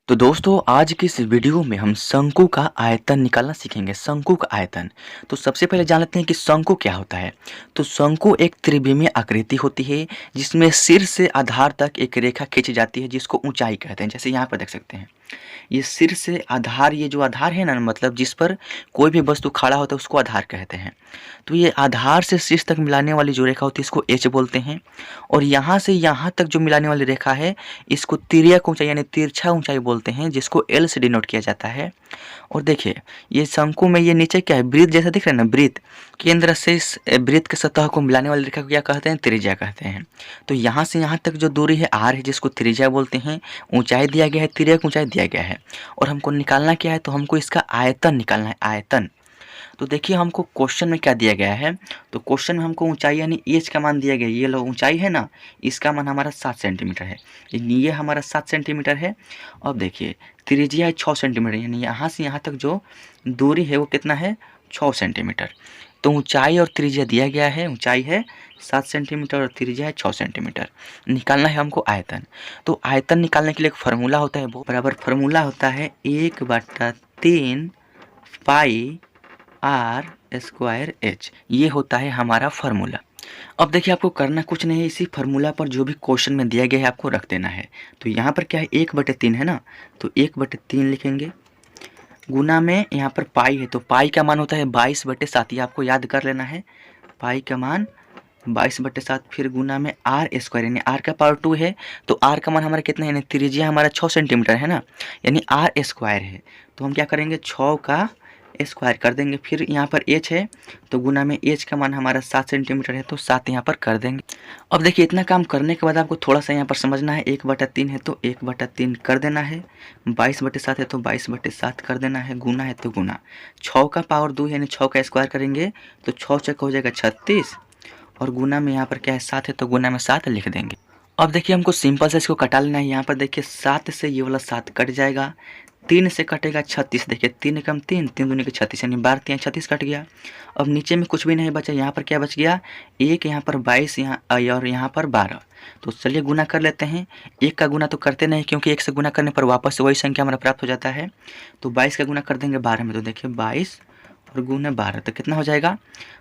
तो दोस्तों आज की इस वीडियो में हम शंकु का आयतन निकालना सीखेंगे। शंकु का आयतन। तो सबसे पहले जान लेते हैं कि शंकु क्या होता है। तो शंकु एक त्रिविमीय आकृति होती है जिसमें सिर से आधार तक एक रेखा खींची जाती है जिसको ऊंचाई कहते हैं। जैसे यहाँ पर देख सकते हैं, ये सिर से आधार, ये जो आधार है ना, मतलब जिस पर कोई भी वस्तु खड़ा होता है उसको आधार कहते हैं। तो ये आधार से शीर्ष तक मिलाने वाली जो रेखा होती है इसको एच बोलते हैं। और यहाँ से यहाँ तक जो मिलाने वाली रेखा है इसको तिर्यक ऊंचाई यानी तिरछा ऊंचाई बोलते हैं, जिसको एल से डिनोट किया जाता है। और देखिए ये शंकु में ये नीचे क्या है, वृत्त जैसा दिख रहा है ना, वृत्त केंद्र से इस वृत्त के सतह को मिलाने वाली रेखा को क्या कहते हैं, त्रिज्या कहते हैं। तो यहाँ से यहाँ तक जो दूरी है आर है जिसको त्रिज्या बोलते हैं। ऊंचाई दिया गया है, तिर्यक ऊंचाई दिया गया है। और हमको निकालना क्या है, तो हमको इसका आयतन निकालना है, आयतन। तो देखिए हमको क्वेश्चन में क्या दिया गया है, तो क्वेश्चन में हमको ऊंचाई यानी एच का मान दिया गया है। ये लो ऊंचाई है ना, इसका मान हमारा 7 सेंटीमीटर है, यानी ये हमारा 7 सेंटीमीटर है। अब देखिए त्रिज्या है 6 सेंटीमीटर, यानी यहाँ से यहाँ तक जो दूरी है वो कितना है, 6 सेंटीमीटर। तो ऊंचाई और त्रिज्या दिया गया है, ऊंचाई है 7 सेंटीमीटर और त्रिज्या है 6 सेंटीमीटर। निकालना है हमको आयतन। तो आयतन निकालने के लिए एक फार्मूला होता है, वो बराबर फार्मूला होता है 1/3 पाई आर स्क्वायर एच। ये होता है हमारा फार्मूला। अब देखिए आपको करना कुछ नहीं है, इसी फार्मूला पर जो भी क्वेश्चन में दिया गया है आपको रख देना है। तो यहाँ पर क्या है, 1/3 है ना, तो 1/3 लिखेंगे। गुना में यहाँ पर पाई है, तो पाई का मान होता है 22/7, ये आपको याद कर लेना है। पाई का मान 22/7, फिर गुना में आर स्क्वायर, यानी आर का पावर 2 है, तो आर का मान हमारा कितना है, यानी त्रिज्या हमारा 6 सेंटीमीटर है ना, यानी आर स्क्वायर है। तो हम क्या करेंगे, 6 का स्क्वायर कर देंगे। फिर यहाँ पर एच है, तो गुना में एच का मान हमारा 7 सेंटीमीटर है, तो 7 यहाँ पर कर देंगे। अब देखिए इतना काम करने के बाद आपको थोड़ा सा यहाँ पर समझना है, 1/3 है तो 1/3 कर देना है, 22/7 है तो 22/7 कर देना है, गुना है तो गुना। 6 का पावर 2 यानी 6 का स्क्वायर करेंगे तो 6 चौक हो जाएगा 36, और गुना में यहाँ पर क्या है 7 है तो गुना में 7 लिख देंगे। अब देखिए हमको सिंपल से इसको कटा लेना है। यहाँ पर देखिए 7 से ये वाला 7 कट जाएगा, 3 से कटेगा 36, देखिए 3 कम 3, 3 दूनी के 36, यानी 12 36 कट गया। अब नीचे में कुछ भी नहीं बचा, यहाँ पर क्या बच गया, एक यहाँ पर 22 यहाँ और यहाँ पर 12। तो चलिए गुना कर लेते हैं। एक का गुना तो करते नहीं क्योंकि एक से गुना करने पर वापस से वही संख्या हमारा प्राप्त हो जाता है। तो 22 का गुना कर देंगे 12 में, तो देखिए 22 और गुना 12 तो कितना हो जाएगा,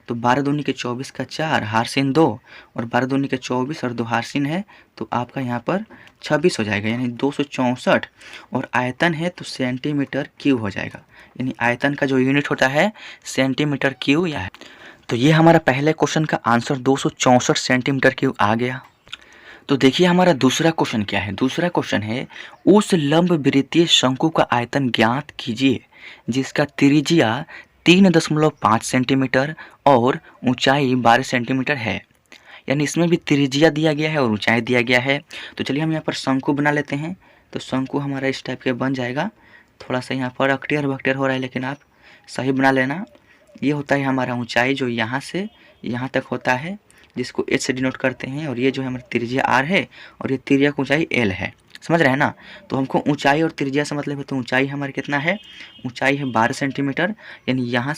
तो 12 दूनी के 24 का 4, हारसीन 2, और 12 दूनी के 24 और 2 हारसीन है, तो आपका यहाँ पर 26 हो जाएगा, यानी 264। और आयतन है तो सेंटीमीटर क्यूब हो जाएगा, यानी आयतन का जो यूनिट होता है सेंटीमीटर क्यूब या है। तो ये हमारा पहले क्वेश्चन का आंसर 264 सेंटीमीटर क्यूब आ गया। तो देखिए हमारा दूसरा क्वेश्चन क्या है। दूसरा क्वेश्चन है, उस लंब वृत्तीय शंकु का आयतन ज्ञात कीजिए जिसका त्रिज्या 3.5 सेंटीमीटर और ऊंचाई 12 सेंटीमीटर है। यानी इसमें भी त्रिज्या दिया गया है और ऊंचाई दिया गया है। तो चलिए हम यहाँ पर शंकु बना लेते हैं। तो शंकु हमारा इस टाइप के बन जाएगा। थोड़ा सा यहाँ पर अकटेर बकटेर हो रहा है, लेकिन आप सही बना लेना। ये होता है हमारा ऊंचाई जो यहाँ से यहाँ तक होता है, जिसको एच से डिनोट करते हैं। और ये जो है हमारी त्रिज्या आर है और ये तिर्यक ऊंचाई एल है, समझ रहे हैं ना। तो हमको ऊंचाई और त्रिज्या से मतलब है, तो ऊंचाई हमारी कितना है, ऊंचाई है 12 सेंटीमीटर, यानी यहाँ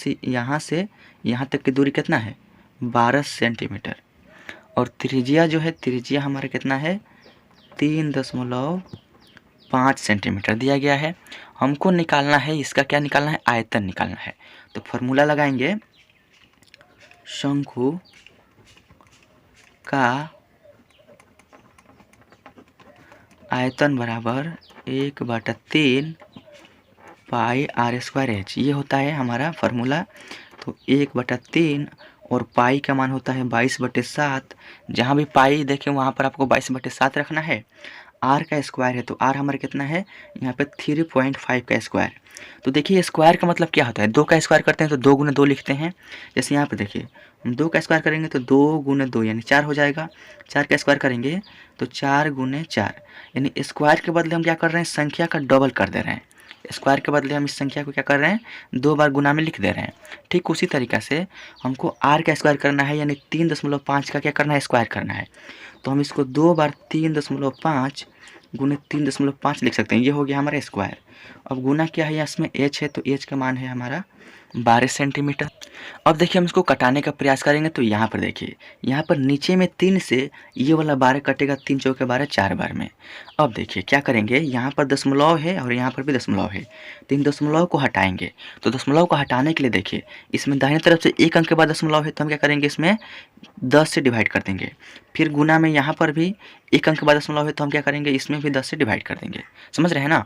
से यहाँ तक की दूरी कितना है, 12 सेंटीमीटर। और त्रिज्या जो है, त्रिज्या हमारा कितना है, 3.5 सेंटीमीटर दिया गया है। हमको निकालना है इसका, क्या निकालना है, आयतन निकालना है। तो फॉर्मूला लगाएंगे, शंकु का आयतन बराबर 1/3 पाई आर स्क्वायर एच, ये होता है हमारा फार्मूला। तो 1/3 और पाई का मान होता है 22/7। जहाँ भी पाई देखें वहाँ पर आपको 22/7 रखना है। आर का स्क्वायर है तो आर हमारा कितना है, यहाँ पे 3.5 का स्क्वायर। तो देखिए स्क्वायर का मतलब क्या होता है, 2 का स्क्वायर करते हैं तो 2 गुना 2 लिखते हैं। जैसे यहाँ पे देखिए हम 2 का स्क्वायर करेंगे तो 2 गुना 2 यानी 4 हो जाएगा। 4 का स्क्वायर करेंगे तो 4 गुने 4, यानी स्क्वायर के बदले हम क्या कर रहे हैं, संख्या का डबल कर दे रहे हैं। स्क्वायर के बदले हम इस संख्या को क्या कर रहे हैं, 2 बार गुना में लिख दे रहे हैं। ठीक उसी तरीक़ा से हमको आर का स्क्वायर करना है, यानी 3.5 का क्या करना है, स्क्वायर करना है। तो हम इसको 2 बार 3.5 गुने 3.5 लिख सकते हैं। ये हो गया हमारा स्क्वायर। अब गुना क्या है, इसमें एच है तो एच का मान है हमारा 12 सेंटीमीटर। अब देखिए हम इसको कटाने का प्रयास करेंगे तो यहाँ पर देखिए, यहाँ पर नीचे में 3 से ये वाला 12 कटेगा, 3 चौके 12 4 बार में। अब देखिए क्या करेंगे, यहाँ पर दशमलव है और यहाँ पर भी दशमलव है, तो इन दशमलव को हटाएंगे। तो दशमलव को हटाने के लिए देखिए, इसमें दाहिने तरफ से 1 अंक के बाद दशमलव है तो हम क्या करेंगे, इसमें 10 से डिवाइड कर देंगे। फिर गुना में यहाँ पर भी 1 अंक के बाद दशमलव है तो हम क्या करेंगे, इसमें भी 10 से डिवाइड कर देंगे। समझ रहे हैं ना?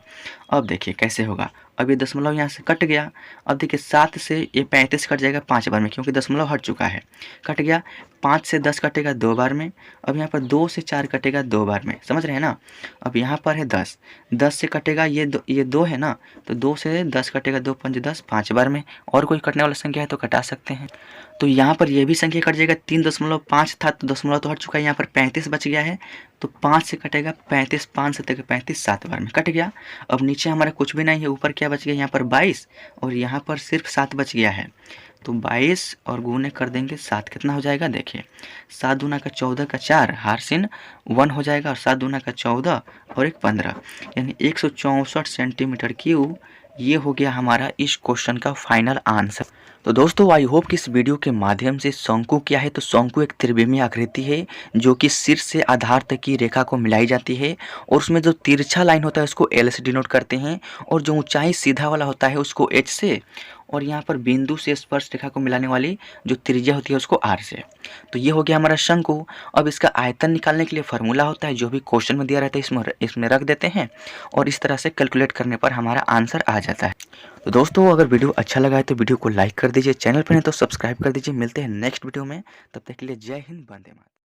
अब देखिए कैसे होगा, अब ये दशमलव यहाँ से कट गया। अब देखिए 7 से ये 35 कट जाएगा 5 बार में, क्योंकि दशमलव हट चुका है, कट गया। 5 से 10 कटेगा 2 बार में। अब यहाँ पर 2 से 4 कटेगा 2 बार में। समझ रहे हैं ना? अब यहाँ पर है 10, 10 से कटेगा ये 2 है ना, तो 2 से 10 कटेगा, 2 पंच 10, 5 बार में। और कोई कटने वाला संख्या है तो कटा सकते हैं। तो यहाँ पर ये भी संख्या कट जाएगा, 3.5 था तो दशमलव तो हट चुका है, यहाँ पर 35 बच गया है, तो 5 से कटेगा 35, 5 से 35 7 बार में कट गया। अब नीचे हमारा कुछ भी नहीं है, ऊपर क्या बच गया, यहाँ पर 22 और यहाँ पर सिर्फ 7 बच गया है। तो 22 और गुने कर देंगे 7, कितना हो जाएगा देखिए, 7 दूना का 14 का 4, हारसिन 1 हो जाएगा, और 7 दूना का 14 और 1 15, यानी 164 सेंटीमीटर क्यूब। ये हो गया हमारा इस क्वेश्चन का फाइनल आंसर। तो दोस्तों आई होप कि इस वीडियो के माध्यम से शंकु क्या है, तो शंकु एक त्रिविमीय आकृति है जो कि शीर्ष से आधार तक की रेखा को मिलाई जाती है, और उसमें जो तिरछा लाइन होता है उसको एल से डिनोट करते हैं, और जो ऊंचाई सीधा वाला होता है उसको एच से, और यहाँ पर बिंदु से स्पर्श रेखा को मिलाने वाली जो त्रिज्या होती है उसको आर से। तो ये हो गया हमारा शंकु। अब इसका आयतन निकालने के लिए फार्मूला होता है, जो भी क्वेश्चन में दिया रहता है इसमें रख देते हैं, और इस तरह से कैलकुलेट करने पर हमारा आंसर आ जाता है। तो दोस्तों अगर वीडियो अच्छा लगा है तो वीडियो को लाइक कर दीजिए, चैनल पर नहीं तो सब्सक्राइब कर दीजिए। मिलते हैं नेक्स्ट वीडियो में, तब तक के लिए जय हिंद, वंदे मातरम।